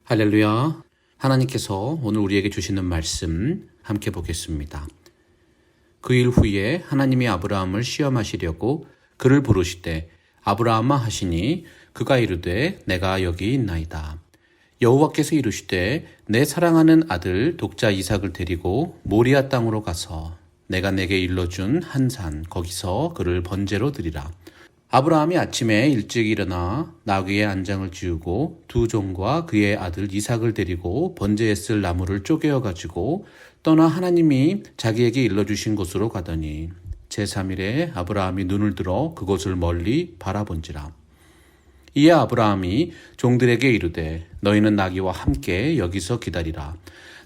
할렐루야. 하나님께서 오늘 우리에게 주시는 말씀 함께 보겠습니다. 그 일 후에 하나님이 아브라함을 시험하시려고 그를 부르시되 아브라함아 하시니 그가 이르되 내가 여기 있나이다. 여호와께서 이르시되 내 사랑하는 아들 독자 이삭을 데리고 모리아 땅으로 가서 내가 내게 일러준 한 산 거기서 그를 번제로 드리라. 아브라함이 아침에 일찍 일어나 나귀의 안장을 지우고 두 종과 그의 아들 이삭을 데리고 번제에 쓸 나무를 쪼개어 가지고 떠나 하나님이 자기에게 일러주신 곳으로 가더니 제3일에 아브라함이 눈을 들어 그곳을 멀리 바라본지라. 이에 아브라함이 종들에게 이르되 너희는 나귀와 함께 여기서 기다리라.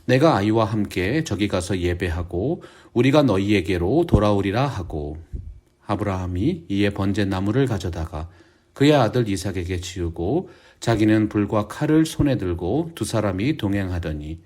내가 아이와 함께 저기 가서 예배하고 우리가 너희에게로 돌아오리라 하고 아브라함이 이에 번제 나무를 가져다가 그의 아들 이삭에게 지우고 자기는 불과 칼을 손에 들고 두 사람이 동행하더니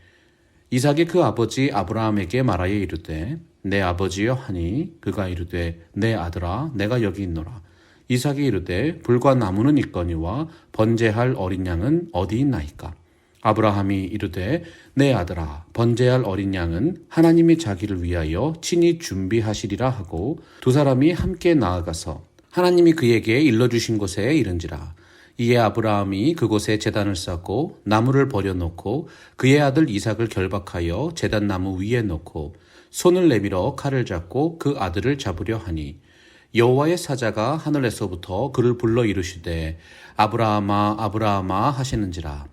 이삭이 그 아버지 아브라함에게 말하여 이르되 내 아버지여 하니 그가 이르되 내 아들아 내가 여기 있노라. 이삭이 이르되 불과 나무는 있거니와 번제할 어린 양은 어디 있나이까. 아브라함이 이르되 내 아들아 번제할 어린 양은 하나님이 자기를 위하여 친히 준비하시리라 하고 두 사람이 함께 나아가서 하나님이 그에게 일러주신 곳에 이른지라. 이에 아브라함이 그곳에 제단을 쌓고 나무를 버려놓고 그의 아들 이삭을 결박하여 제단 나무 위에 놓고 손을 내밀어 칼을 잡고 그 아들을 잡으려 하니 여호와의 사자가 하늘에서부터 그를 불러 이르시되 아브라함아 아브라함아 하시는지라.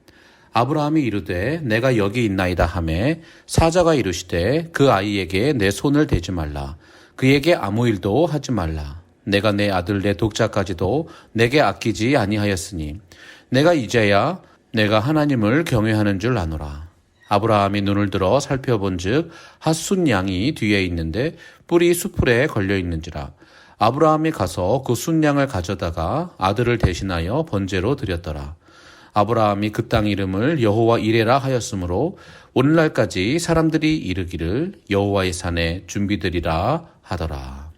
아브라함이 이르되 내가 여기 있나이다 하매 사자가 이르시되 그 아이에게 내 손을 대지 말라. 그에게 아무 일도 하지 말라. 내가 내 아들 내 독자까지도 내게 아끼지 아니하였으니 내가 이제야 내가 하나님을 경외하는 줄 아노라. 아브라함이 눈을 들어 살펴본즉 핫순 양이 뒤에 있는데 뿔이 수풀에 걸려 있는지라. 아브라함이 가서 그 순양을 가져다가 아들을 대신하여 번제로 드렸더라. 아브라함이 그 땅 이름을 여호와 이레라 하였으므로 오늘날까지 사람들이 이르기를 여호와의 산에 준비되리라 하더라.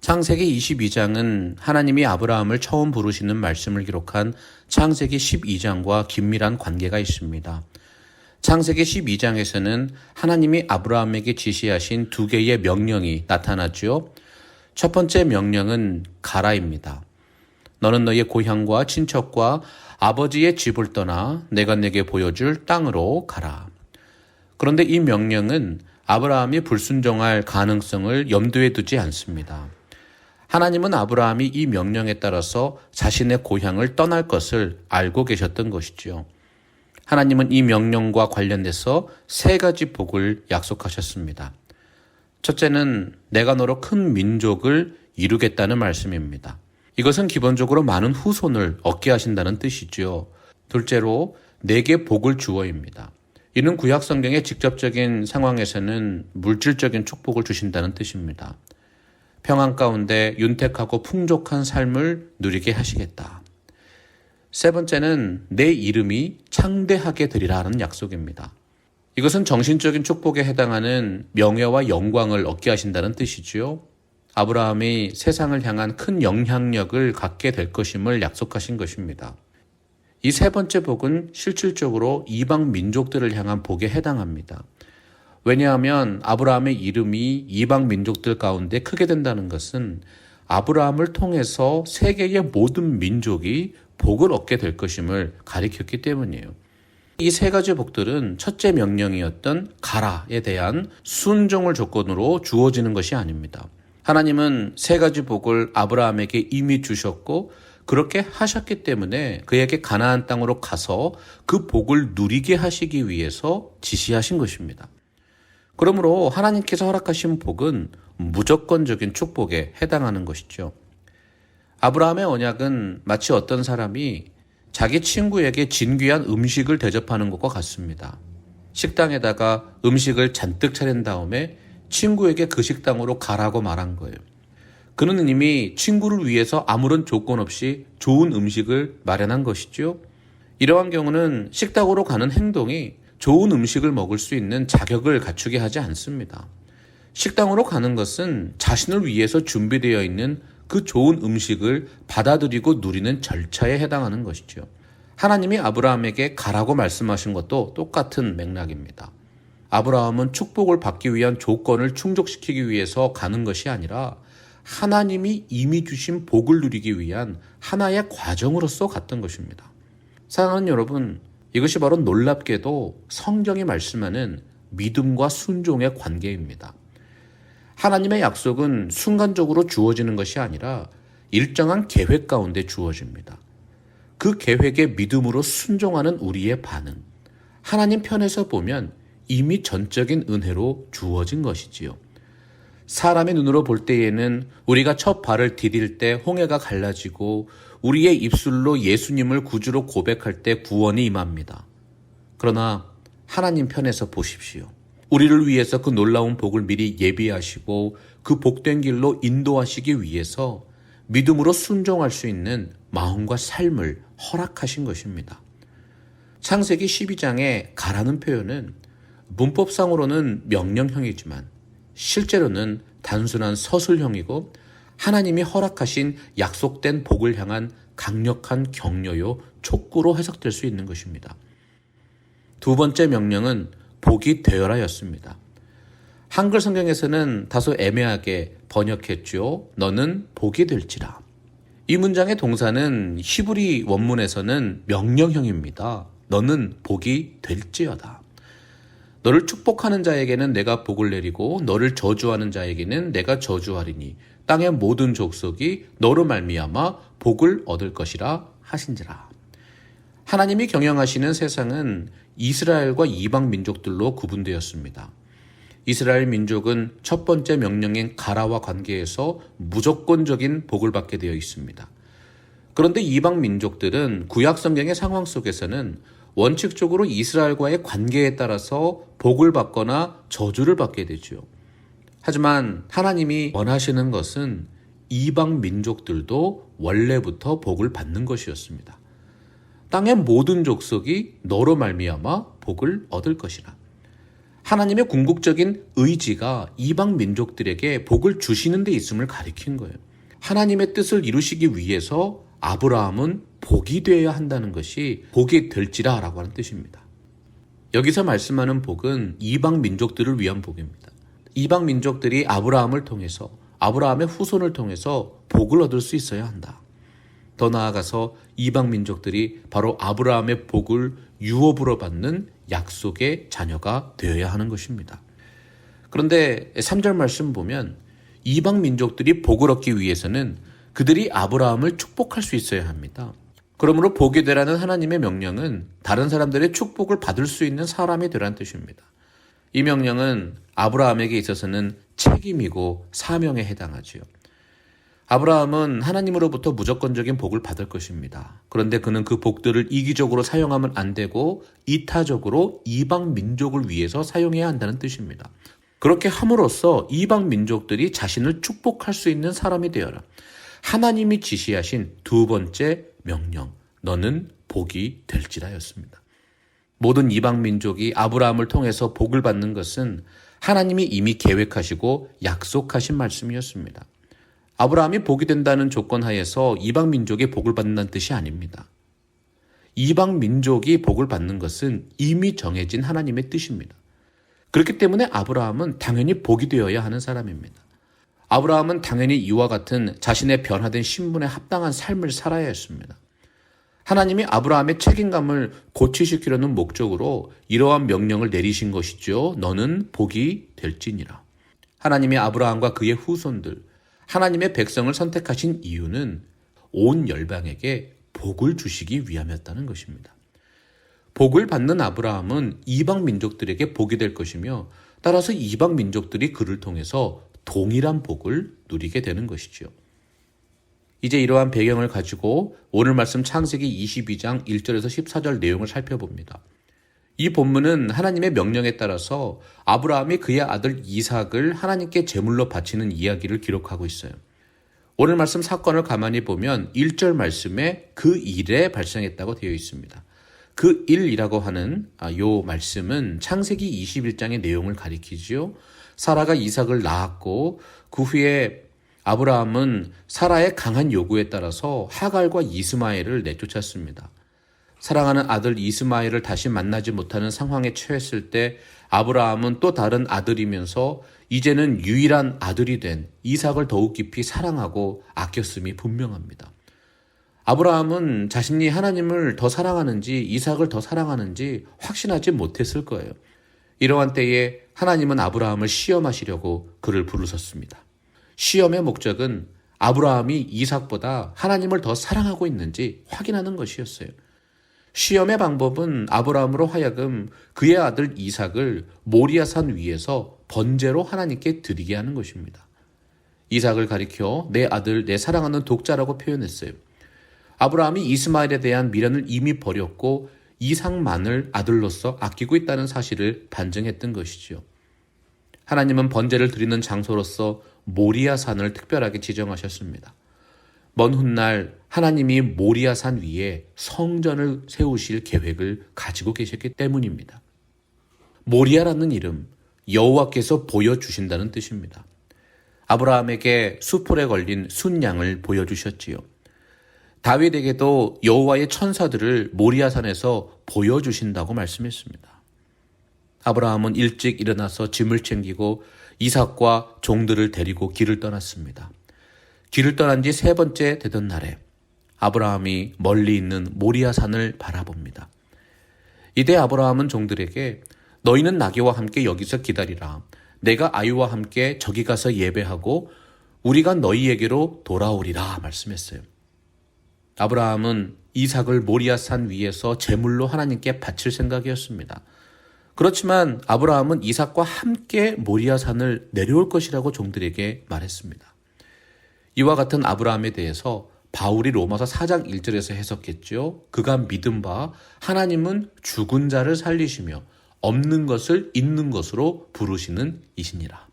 창세기 22장은 하나님이 아브라함을 처음 부르시는 말씀을 기록한 창세기 12장과 긴밀한 관계가 있습니다. 창세기 12장에서는 하나님이 아브라함에게 지시하신 두 개의 명령이 나타나죠. 첫 번째 명령은 가라입니다. 너는 너의 고향과 친척과 아버지의 집을 떠나 내가 내게 보여줄 땅으로 가라. 그런데 이 명령은 아브라함이 불순종할 가능성을 염두에 두지 않습니다. 하나님은 아브라함이 이 명령에 따라서 자신의 고향을 떠날 것을 알고 계셨던 것이죠. 하나님은 이 명령과 관련돼서 세 가지 복을 약속하셨습니다. 첫째는 내가 너로 큰 민족을 이루겠다는 말씀입니다. 이것은 기본적으로 많은 후손을 얻게 하신다는 뜻이죠. 둘째로 내게 복을 주어입니다. 이는 구약 성경의 직접적인 상황에서는 물질적인 축복을 주신다는 뜻입니다. 평안 가운데 윤택하고 풍족한 삶을 누리게 하시겠다. 세 번째는 내 이름이 창대하게 되리라는 약속입니다. 이것은 정신적인 축복에 해당하는 명예와 영광을 얻게 하신다는 뜻이지요. 아브라함이 세상을 향한 큰 영향력을 갖게 될 것임을 약속하신 것입니다. 이 세 번째 복은 실질적으로 이방 민족들을 향한 복에 해당합니다. 왜냐하면 아브라함의 이름이 이방 민족들 가운데 크게 된다는 것은 아브라함을 통해서 세계의 모든 민족이 복을 얻게 될 것임을 가리켰기 때문이에요. 이 세 가지 복들은 첫째 명령이었던 가라에 대한 순종을 조건으로 주어지는 것이 아닙니다. 하나님은 세 가지 복을 아브라함에게 이미 주셨고 그렇게 하셨기 때문에 그에게 가나안 땅으로 가서 그 복을 누리게 하시기 위해서 지시하신 것입니다. 그러므로 하나님께서 허락하신 복은 무조건적인 축복에 해당하는 것이죠. 아브라함의 언약은 마치 어떤 사람이 자기 친구에게 진귀한 음식을 대접하는 것과 같습니다. 식당에다가 음식을 잔뜩 차린 다음에 친구에게 그 식당으로 가라고 말한 거예요. 그는 이미 친구를 위해서 아무런 조건 없이 좋은 음식을 마련한 것이죠. 이러한 경우는 식당으로 가는 행동이 좋은 음식을 먹을 수 있는 자격을 갖추게 하지 않습니다. 식당으로 가는 것은 자신을 위해서 준비되어 있는 그 좋은 음식을 받아들이고 누리는 절차에 해당하는 것이죠. 하나님이 아브라함에게 가라고 말씀하신 것도 똑같은 맥락입니다. 아브라함은 축복을 받기 위한 조건을 충족시키기 위해서 가는 것이 아니라 하나님이 이미 주신 복을 누리기 위한 하나의 과정으로서 갔던 것입니다. 사랑하는 여러분, 이것이 바로 놀랍게도 성경이 말씀하는 믿음과 순종의 관계입니다. 하나님의 약속은 순간적으로 주어지는 것이 아니라 일정한 계획 가운데 주어집니다. 그 계획에 믿음으로 순종하는 우리의 반응, 하나님 편에서 보면 이미 전적인 은혜로 주어진 것이지요. 사람의 눈으로 볼 때에는 우리가 첫 발을 디딜 때 홍해가 갈라지고 우리의 입술로 예수님을 구주로 고백할 때 구원이 임합니다. 그러나 하나님 편에서 보십시오. 우리를 위해서 그 놀라운 복을 미리 예비하시고 그 복된 길로 인도하시기 위해서 믿음으로 순종할 수 있는 마음과 삶을 허락하신 것입니다. 창세기 12장에 가라는 표현은 문법상으로는 명령형이지만 실제로는 단순한 서술형이고 하나님이 허락하신 약속된 복을 향한 강력한 격려요, 촉구로 해석될 수 있는 것입니다. 두 번째 명령은 복이 되어라였습니다. 한글 성경에서는 다소 애매하게 번역했죠. 너는 복이 될지라. 이 문장의 동사는 히브리 원문에서는 명령형입니다. 너는 복이 될지어다. 너를 축복하는 자에게는 내가 복을 내리고 너를 저주하는 자에게는 내가 저주하리니 땅의 모든 족속이 너로 말미암아 복을 얻을 것이라 하신지라. 하나님이 경영하시는 세상은 이스라엘과 이방 민족들로 구분되었습니다. 이스라엘 민족은 첫 번째 명령인 가라와 관계에서 무조건적인 복을 받게 되어 있습니다. 그런데 이방 민족들은 구약 성경의 상황 속에서는 원칙적으로 이스라엘과의 관계에 따라서 복을 받거나 저주를 받게 되죠. 하지만 하나님이 원하시는 것은 이방 민족들도 원래부터 복을 받는 것이었습니다. 땅의 모든 족속이 너로 말미암아 복을 얻을 것이라. 하나님의 궁극적인 의지가 이방 민족들에게 복을 주시는 데 있음을 가리킨 거예요. 하나님의 뜻을 이루시기 위해서 아브라함은 복이 되어야 한다는 것이 복이 될지라 라고 하는 뜻입니다. 여기서 말씀하는 복은 이방 민족들을 위한 복입니다. 이방 민족들이 아브라함을 통해서 아브라함의 후손을 통해서 복을 얻을 수 있어야 한다. 더 나아가서 이방 민족들이 바로 아브라함의 복을 유업으로 받는 약속의 자녀가 되어야 하는 것입니다. 그런데 3절 말씀 보면 이방 민족들이 복을 얻기 위해서는 그들이 아브라함을 축복할 수 있어야 합니다. 그러므로 복이 되라는 하나님의 명령은 다른 사람들의 축복을 받을 수 있는 사람이 되라는 뜻입니다. 이 명령은 아브라함에게 있어서는 책임이고 사명에 해당하지요. 아브라함은 하나님으로부터 무조건적인 복을 받을 것입니다. 그런데 그는 그 복들을 이기적으로 사용하면 안 되고 이타적으로 이방 민족을 위해서 사용해야 한다는 뜻입니다. 그렇게 함으로써 이방 민족들이 자신을 축복할 수 있는 사람이 되어라. 하나님이 지시하신 두 번째 명령, 너는 복이 될지라였습니다. 모든 이방 민족이 아브라함을 통해서 복을 받는 것은 하나님이 이미 계획하시고 약속하신 말씀이었습니다. 아브라함이 복이 된다는 조건 하에서 이방 민족이 복을 받는다는 뜻이 아닙니다. 이방 민족이 복을 받는 것은 이미 정해진 하나님의 뜻입니다. 그렇기 때문에 아브라함은 당연히 복이 되어야 하는 사람입니다. 아브라함은 당연히 이와 같은 자신의 변화된 신분에 합당한 삶을 살아야 했습니다. 하나님이 아브라함의 책임감을 고취시키려는 목적으로 이러한 명령을 내리신 것이죠. 너는 복이 될지니라. 하나님이 아브라함과 그의 후손들, 하나님의 백성을 선택하신 이유는 온 열방에게 복을 주시기 위함이었다는 것입니다. 복을 받는 아브라함은 이방 민족들에게 복이 될 것이며 따라서 이방 민족들이 그를 통해서 동일한 복을 누리게 되는 것이죠. 이제 이러한 배경을 가지고 오늘 말씀 창세기 22장 1절에서 14절 내용을 살펴봅니다. 이 본문은 하나님의 명령에 따라서 아브라함이 그의 아들 이삭을 하나님께 제물로 바치는 이야기를 기록하고 있어요. 오늘 말씀 사건을 가만히 보면 1절 말씀에 그 일에 발생했다고 되어 있습니다. 그 일이라고 하는 요 말씀은 창세기 21장의 내용을 가리키지요. 사라가 이삭을 낳았고 그 후에 아브라함은 사라의 강한 요구에 따라서 하갈과 이스마엘을 내쫓았습니다. 사랑하는 아들 이스마엘을 다시 만나지 못하는 상황에 처했을 때 아브라함은 또 다른 아들이면서 이제는 유일한 아들이 된 이삭을 더욱 깊이 사랑하고 아꼈음이 분명합니다. 아브라함은 자신이 하나님을 더 사랑하는지 이삭을 더 사랑하는지 확신하지 못했을 거예요. 이러한 때에 하나님은 아브라함을 시험하시려고 그를 부르셨습니다. 시험의 목적은 아브라함이 이삭보다 하나님을 더 사랑하고 있는지 확인하는 것이었어요. 시험의 방법은 아브라함으로 하여금 그의 아들 이삭을 모리아산 위에서 번제로 하나님께 드리게 하는 것입니다. 이삭을 가리켜 내 아들, 내 사랑하는 독자라고 표현했어요. 아브라함이 이스마엘에 대한 미련을 이미 버렸고 이삭만을 아들로서 아끼고 있다는 사실을 반증했던 것이죠. 하나님은 번제를 드리는 장소로서 모리아산을 특별하게 지정하셨습니다. 먼 훗날 하나님이 모리아산 위에 성전을 세우실 계획을 가지고 계셨기 때문입니다. 모리아라는 이름, 여호와께서 보여주신다는 뜻입니다. 아브라함에게 수풀에 걸린 순양을 보여주셨지요. 다윗에게도 여호와의 천사들을 모리아산에서 보여주신다고 말씀했습니다. 아브라함은 일찍 일어나서 짐을 챙기고 이삭과 종들을 데리고 길을 떠났습니다. 길을 떠난 지 3번째 되던 날에 아브라함이 멀리 있는 모리아산을 바라봅니다. 이때 아브라함은 종들에게 너희는 나귀와 함께 여기서 기다리라. 내가 아이와 함께 저기 가서 예배하고 우리가 너희에게로 돌아오리라 말씀했어요. 아브라함은 이삭을 모리아산 위에서 제물로 하나님께 바칠 생각이었습니다. 그렇지만 아브라함은 이삭과 함께 모리아산을 내려올 것이라고 종들에게 말했습니다. 이와 같은 아브라함에 대해서 바울이 로마서 4장 1절에서 해석했죠. 그가 믿은 바 하나님은 죽은 자를 살리시며 없는 것을 있는 것으로 부르시는 이시니라.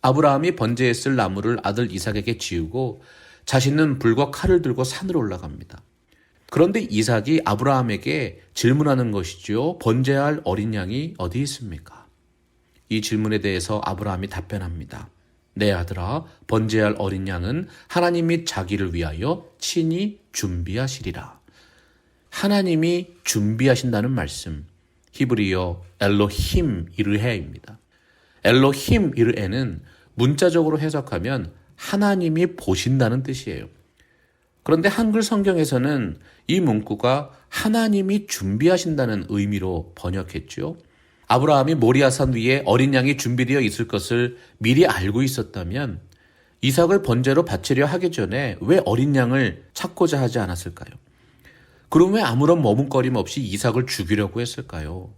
아브라함이 번제에 쓸 나무를 아들 이삭에게 지우고 자신은 불과 칼을 들고 산으로 올라갑니다. 그런데 이삭이 아브라함에게 질문하는 것이죠. 번제할 어린 양이 어디 있습니까? 이 질문에 대해서 아브라함이 답변합니다. 내 아들아, 번제할 어린 양은 하나님이 자기를 위하여 친히 준비하시리라. 하나님이 준비하신다는 말씀, 히브리어 엘로힘 이르헤입니다. 엘로힘 이르헤는 문자적으로 해석하면 하나님이 보신다는 뜻이에요. 그런데 한글 성경에서는 이 문구가 하나님이 준비하신다는 의미로 번역했죠. 아브라함이 모리아산 위에 어린 양이 준비되어 있을 것을 미리 알고 있었다면 이삭을 번제로 바치려 하기 전에 왜 어린 양을 찾고자 하지 않았을까요? 그럼 왜 아무런 머뭇거림 없이 이삭을 죽이려고 했을까요?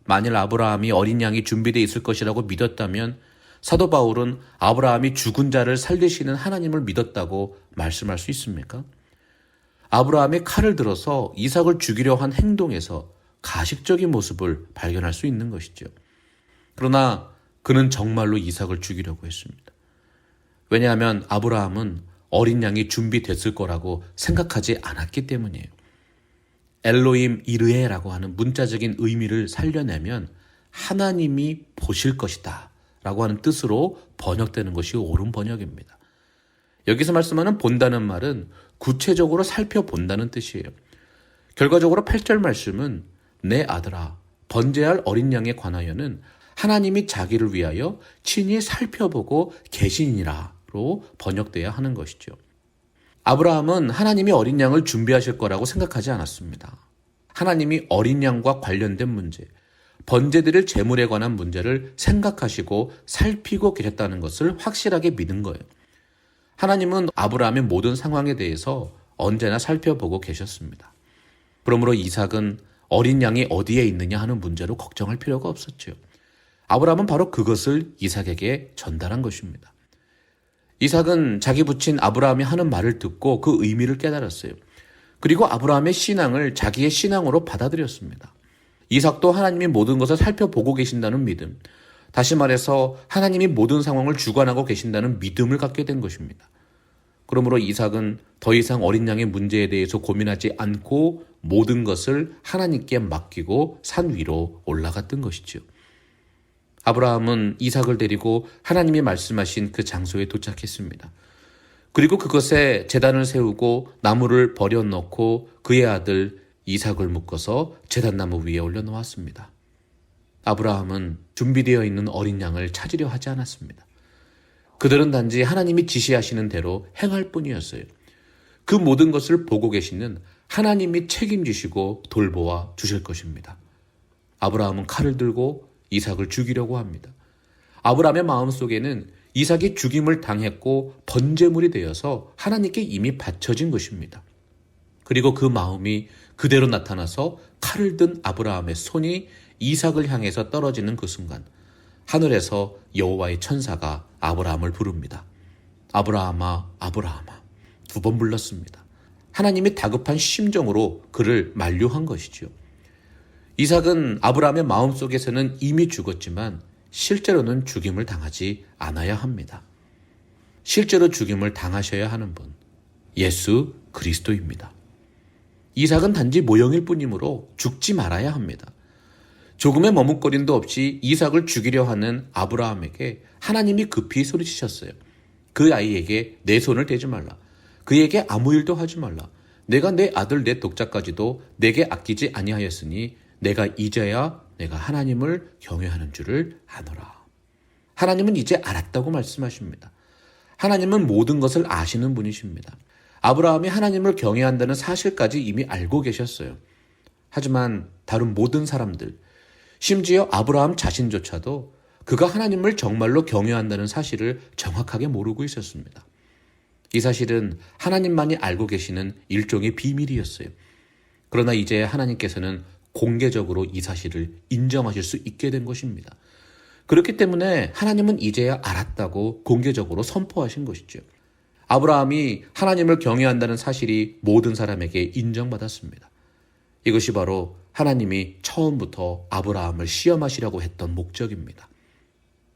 만일 아브라함이 어린 양이 준비되어 있을 것이라고 믿었다면 사도 바울은 아브라함이 죽은 자를 살리시는 하나님을 믿었다고 말씀할 수 있습니까? 아브라함이 칼을 들어서 이삭을 죽이려 한 행동에서 가식적인 모습을 발견할 수 있는 것이죠. 그러나 그는 정말로 이삭을 죽이려고 했습니다. 왜냐하면 아브라함은 어린 양이 준비됐을 거라고 생각하지 않았기 때문이에요. 엘로임 이르헤라고 하는 문자적인 의미를 살려내면 하나님이 보실 것이다 라고 하는 뜻으로 번역되는 것이 옳은 번역입니다. 여기서 말씀하는 본다는 말은 구체적으로 살펴본다는 뜻이에요. 결과적으로 8절 말씀은 내 아들아, 번제할 어린 양에 관하여는 하나님이 자기를 위하여 친히 살펴보고 계시니라로 번역돼야 하는 것이죠. 아브라함은 하나님이 어린 양을 준비하실 거라고 생각하지 않았습니다. 하나님이 어린 양과 관련된 문제, 번제드릴 제물에 관한 문제를 생각하시고 살피고 계셨다는 것을 확실하게 믿은 거예요. 하나님은 아브라함의 모든 상황에 대해서 언제나 살펴보고 계셨습니다. 그러므로 이삭은 어린 양이 어디에 있느냐 하는 문제로 걱정할 필요가 없었죠. 아브라함은 바로 그것을 이삭에게 전달한 것입니다. 이삭은 자기 부친 아브라함이 하는 말을 듣고 그 의미를 깨달았어요. 그리고 아브라함의 신앙을 자기의 신앙으로 받아들였습니다. 이삭도 하나님이 모든 것을 살펴보고 계신다는 믿음, 다시 말해서 하나님이 모든 상황을 주관하고 계신다는 믿음을 갖게 된 것입니다. 그러므로 이삭은 더 이상 어린 양의 문제에 대해서 고민하지 않고 모든 것을 하나님께 맡기고 산 위로 올라갔던 것이죠. 아브라함은 이삭을 데리고 하나님이 말씀하신 그 장소에 도착했습니다. 그리고 그것에 제단을 세우고 나무를 버려놓고 그의 아들 이삭을 묶어서 제단나무 위에 올려놓았습니다. 아브라함은 준비되어 있는 어린 양을 찾으려 하지 않았습니다. 그들은 단지 하나님이 지시하시는 대로 행할 뿐이었어요. 그 모든 것을 보고 계시는 하나님이 책임지시고 돌보아 주실 것입니다. 아브라함은 칼을 들고 이삭을 죽이려고 합니다. 아브라함의 마음속에는 이삭이 죽임을 당했고 번제물이 되어서 하나님께 이미 바쳐진 것입니다. 그리고 그 마음이 그대로 나타나서 칼을 든 아브라함의 손이 이삭을 향해서 떨어지는 그 순간 하늘에서 여호와의 천사가 아브라함을 부릅니다. 아브라함아, 아브라함아. 2번 불렀습니다. 하나님이 다급한 심정으로 그를 만류한 것이지요. 이삭은 아브라함의 마음속에서는 이미 죽었지만 실제로는 죽임을 당하지 않아야 합니다. 실제로 죽임을 당하셔야 하는 분, 예수 그리스도입니다. 이삭은 단지 모형일 뿐이므로 죽지 말아야 합니다. 조금의 머뭇거림도 없이 이삭을 죽이려 하는 아브라함에게 하나님이 급히 소리치셨어요. 그 아이에게 내 손을 대지 말라. 그에게 아무 일도 하지 말라. 내가 내 아들 내 독자까지도 내게 아끼지 아니하였으니 내가 이제야 내가 하나님을 경외하는 줄을 아노라. 하나님은 이제 알았다고 말씀하십니다. 하나님은 모든 것을 아시는 분이십니다. 아브라함이 하나님을 경외한다는 사실까지 이미 알고 계셨어요. 하지만 다른 모든 사람들, 심지어 아브라함 자신조차도 그가 하나님을 정말로 경외한다는 사실을 정확하게 모르고 있었습니다. 이 사실은 하나님만이 알고 계시는 일종의 비밀이었어요. 그러나 이제 하나님께서는 공개적으로 이 사실을 인정하실 수 있게 된 것입니다. 그렇기 때문에 하나님은 이제야 알았다고 공개적으로 선포하신 것이죠. 아브라함이 하나님을 경외한다는 사실이 모든 사람에게 인정받았습니다. 이것이 바로 하나님이 처음부터 아브라함을 시험하시려고 했던 목적입니다.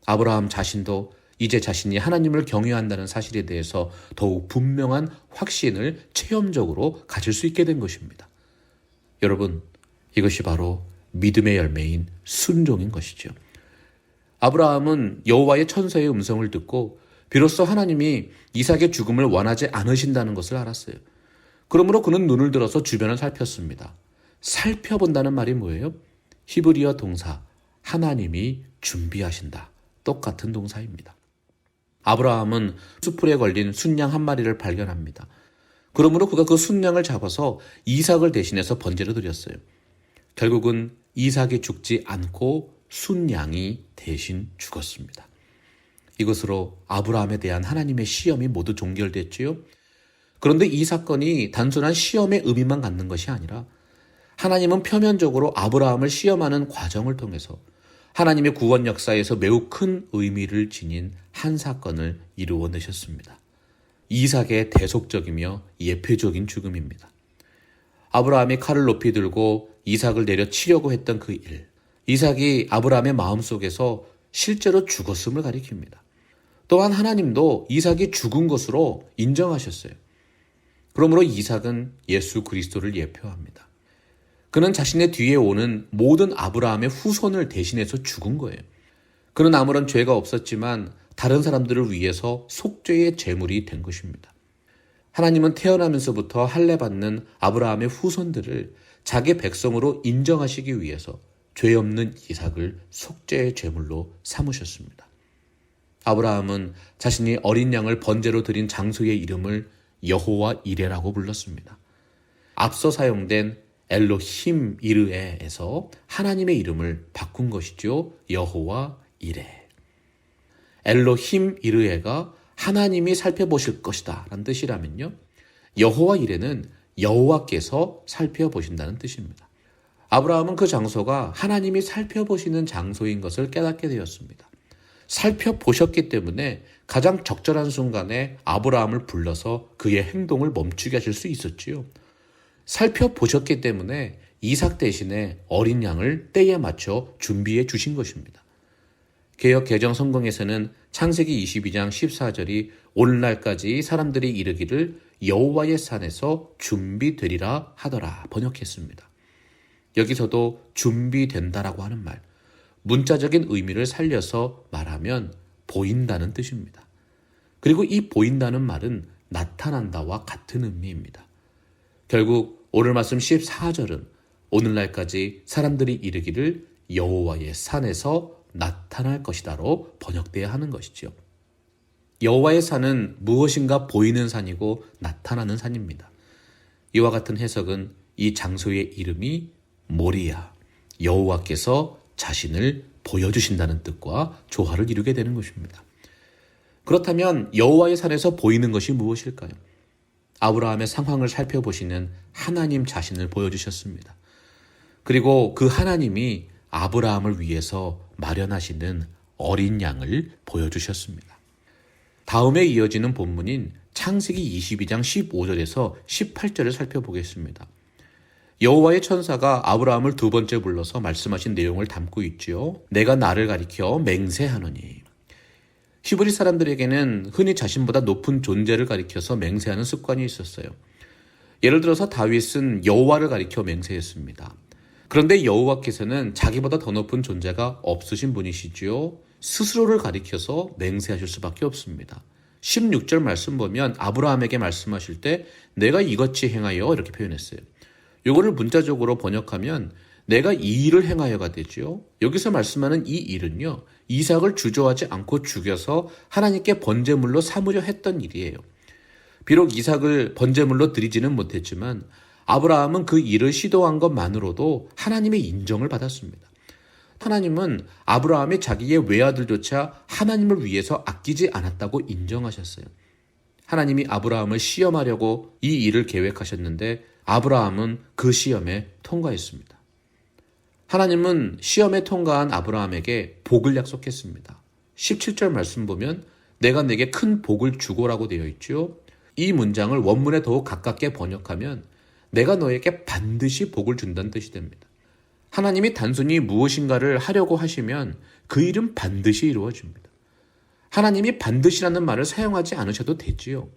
아브라함 자신도 이제 자신이 하나님을 경외한다는 사실에 대해서 더욱 분명한 확신을 체험적으로 가질 수 있게 된 것입니다. 여러분, 이것이 바로 믿음의 열매인 순종인 것이죠. 아브라함은 여호와의 천사의 음성을 듣고 비로소 하나님이 이삭의 죽음을 원하지 않으신다는 것을 알았어요. 그러므로 그는 눈을 들어서 주변을 살폈습니다. 살펴본다는 말이 뭐예요? 히브리어 동사 하나님이 준비하신다. 똑같은 동사입니다. 아브라함은 수풀에 걸린 순양 한 마리를 발견합니다. 그러므로 그가 그 순양을 잡아서 이삭을 대신해서 번제로 드렸어요. 결국은 이삭이 죽지 않고 순양이 대신 죽었습니다. 이것으로 아브라함에 대한 하나님의 시험이 모두 종결됐지요. 그런데 이 사건이 단순한 시험의 의미만 갖는 것이 아니라 하나님은 표면적으로 아브라함을 시험하는 과정을 통해서 하나님의 구원 역사에서 매우 큰 의미를 지닌 한 사건을 이루어내셨습니다. 이삭의 대속적이며 예표적인 죽음입니다. 아브라함이 칼을 높이 들고 이삭을 내려치려고 했던 그 일, 이삭이 아브라함의 마음속에서 실제로 죽었음을 가리킵니다. 또한 하나님도 이삭이 죽은 것으로 인정하셨어요. 그러므로 이삭은 예수 그리스도를 예표합니다. 그는 자신의 뒤에 오는 모든 아브라함의 후손을 대신해서 죽은 거예요. 그는 아무런 죄가 없었지만 다른 사람들을 위해서 속죄의 제물이 된 것입니다. 하나님은 태어나면서부터 할례받는 아브라함의 후손들을 자기 백성으로 인정하시기 위해서 죄 없는 이삭을 속죄의 제물로 삼으셨습니다. 아브라함은 자신이 어린 양을 번제로 드린 장소의 이름을 여호와 이레라고 불렀습니다. 앞서 사용된 엘로힘 이르에에서 하나님의 이름을 바꾼 것이죠. 여호와 이레. 엘로힘 이르에가 하나님이 살펴보실 것이다 라는 뜻이라면요, 여호와 이레는 여호와께서 살펴보신다는 뜻입니다. 아브라함은 그 장소가 하나님이 살펴보시는 장소인 것을 깨닫게 되었습니다. 살펴보셨기 때문에 가장 적절한 순간에 아브라함을 불러서 그의 행동을 멈추게 하실 수 있었지요. 살펴보셨기 때문에 이삭 대신에 어린 양을 때에 맞춰 준비해 주신 것입니다. 개역 개정 성경에서는 창세기 22장 14절이 오늘날까지 사람들이 이르기를 여호와의 산에서 준비되리라 하더라 번역했습니다. 여기서도 준비된다라고 하는 말, 문자적인 의미를 살려서 말하면 보인다는 뜻입니다. 그리고 이 보인다는 말은 나타난다와 같은 의미입니다. 결국 오늘 말씀 14절은 오늘날까지 사람들이 이르기를 여호와의 산에서 나타날 것이다로 번역되어야 하는 것이죠. 여호와의 산은 무엇인가 보이는 산이고 나타나는 산입니다. 이와 같은 해석은 이 장소의 이름이 모리아, 여호와께서 자신을 보여주신다는 뜻과 조화를 이루게 되는 것입니다. 그렇다면 여호와의 산에서 보이는 것이 무엇일까요? 아브라함의 상황을 살펴보시는 하나님 자신을 보여주셨습니다. 그리고 그 하나님이 아브라함을 위해서 마련하시는 어린 양을 보여주셨습니다. 다음에 이어지는 본문인 창세기 22장 15절에서 18절을 살펴보겠습니다. 여호와의 천사가 아브라함을 두 번째 불러서 말씀하신 내용을 담고 있지요. 내가 나를 가리켜 맹세하노니. 히브리 사람들에게는 흔히 자신보다 높은 존재를 가리켜서 맹세하는 습관이 있었어요. 예를 들어서 다윗은 여호와를 가리켜 맹세했습니다. 그런데 여호와께서는 자기보다 더 높은 존재가 없으신 분이시지요. 스스로를 가리켜서 맹세하실 수밖에 없습니다. 16절 말씀 보면 아브라함에게 말씀하실 때 내가 이같이 행하여 이렇게 표현했어요. 이거를 문자적으로 번역하면 내가 이 일을 행하여가 되죠. 여기서 말씀하는 이 일은요, 이삭을 주저하지 않고 죽여서 하나님께 번제물로 삼으려 했던 일이에요. 비록 이삭을 번제물로 드리지는 못했지만 아브라함은 그 일을 시도한 것만으로도 하나님의 인정을 받았습니다. 하나님은 아브라함이 자기의 외아들조차 하나님을 위해서 아끼지 않았다고 인정하셨어요. 하나님이 아브라함을 시험하려고 이 일을 계획하셨는데 아브라함은 그 시험에 통과했습니다. 하나님은 시험에 통과한 아브라함에게 복을 약속했습니다. 17절 말씀 보면 내가 내게 큰 복을 주고라고 되어 있죠. 이 문장을 원문에 더욱 가깝게 번역하면 내가 너에게 반드시 복을 준다는 뜻이 됩니다. 하나님이 단순히 무엇인가를 하려고 하시면 그 일은 반드시 이루어집니다. 하나님이 반드시라는 말을 사용하지 않으셔도 되지요.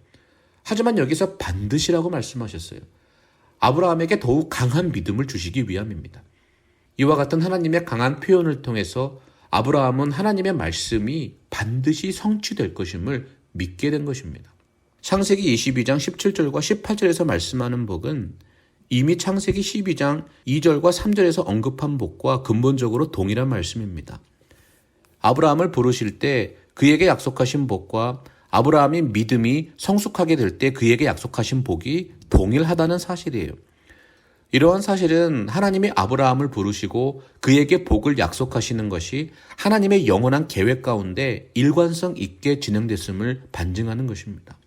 하지만 여기서 반드시라고 말씀하셨어요. 아브라함에게 더욱 강한 믿음을 주시기 위함입니다. 이와 같은 하나님의 강한 표현을 통해서 아브라함은 하나님의 말씀이 반드시 성취될 것임을 믿게 된 것입니다. 창세기 22장 17절과 18절에서 말씀하는 복은 이미 창세기 12장 2절과 3절에서 언급한 복과 근본적으로 동일한 말씀입니다. 아브라함을 부르실 때 그에게 약속하신 복과 아브라함의 믿음이 성숙하게 될 때 그에게 약속하신 복이 동일하다는 사실이에요. 이러한 사실은 하나님이 아브라함을 부르시고 그에게 복을 약속하시는 것이 하나님의 영원한 계획 가운데 일관성 있게 진행됐음을 반증하는 것입니다.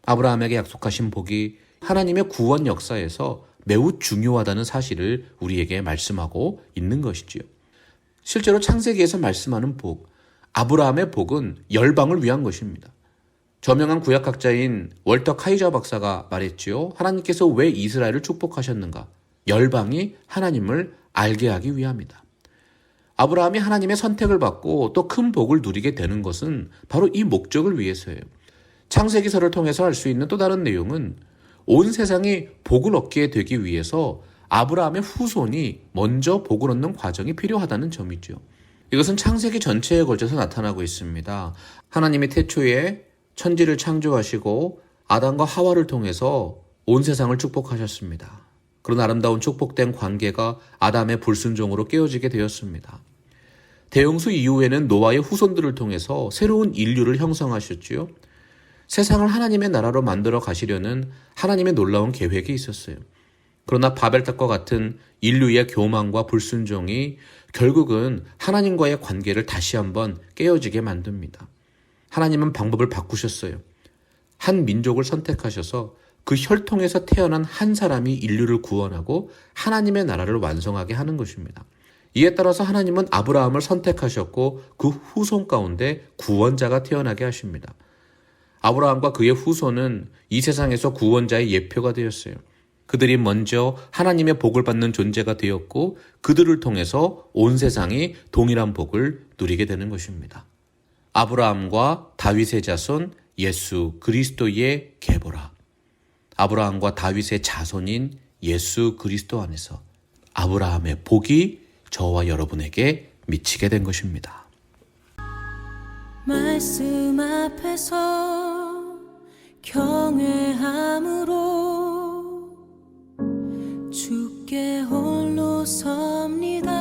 아브라함에게 약속하신 복이 하나님의 구원 역사에서 매우 중요하다는 사실을 우리에게 말씀하고 있는 것이지요. 실제로 창세기에서 말씀하는 복, 아브라함의 복은 열방을 위한 것입니다. 저명한 구약학자인 월터 카이저 박사가 말했지요. 하나님께서 왜 이스라엘을 축복하셨는가? 열방이 하나님을 알게 하기 위함이다. 아브라함이 하나님의 선택을 받고 또 큰 복을 누리게 되는 것은 바로 이 목적을 위해서예요. 창세기서를 통해서 알 수 있는 또 다른 내용은 온 세상이 복을 얻게 되기 위해서 아브라함의 후손이 먼저 복을 얻는 과정이 필요하다는 점이죠. 이것은 창세기 전체에 걸쳐서 나타나고 있습니다. 하나님이 태초에 천지를 창조하시고 아담과 하와를 통해서 온 세상을 축복하셨습니다. 그런 아름다운 축복된 관계가 아담의 불순종으로 깨어지게 되었습니다. 대홍수 이후에는 노아의 후손들을 통해서 새로운 인류를 형성하셨지요. 세상을 하나님의 나라로 만들어 가시려는 하나님의 놀라운 계획이 있었어요. 그러나 바벨탑과 같은 인류의 교만과 불순종이 결국은 하나님과의 관계를 다시 한번 깨어지게 만듭니다. 하나님은 방법을 바꾸셨어요. 한 민족을 선택하셔서 그 혈통에서 태어난 한 사람이 인류를 구원하고 하나님의 나라를 완성하게 하는 것입니다. 이에 따라서 하나님은 아브라함을 선택하셨고 그 후손 가운데 구원자가 태어나게 하십니다. 아브라함과 그의 후손은 이 세상에서 구원자의 예표가 되었어요. 그들이 먼저 하나님의 복을 받는 존재가 되었고 그들을 통해서 온 세상이 동일한 복을 누리게 되는 것입니다. 아브라함과 다윗의 자손 예수 그리스도의 계보라. 아브라함과 다윗의 자손인 예수 그리스도 안에서 아브라함의 복이 저와 여러분에게 미치게 된 것입니다. 말씀 앞에서 경외함으로 섭니다.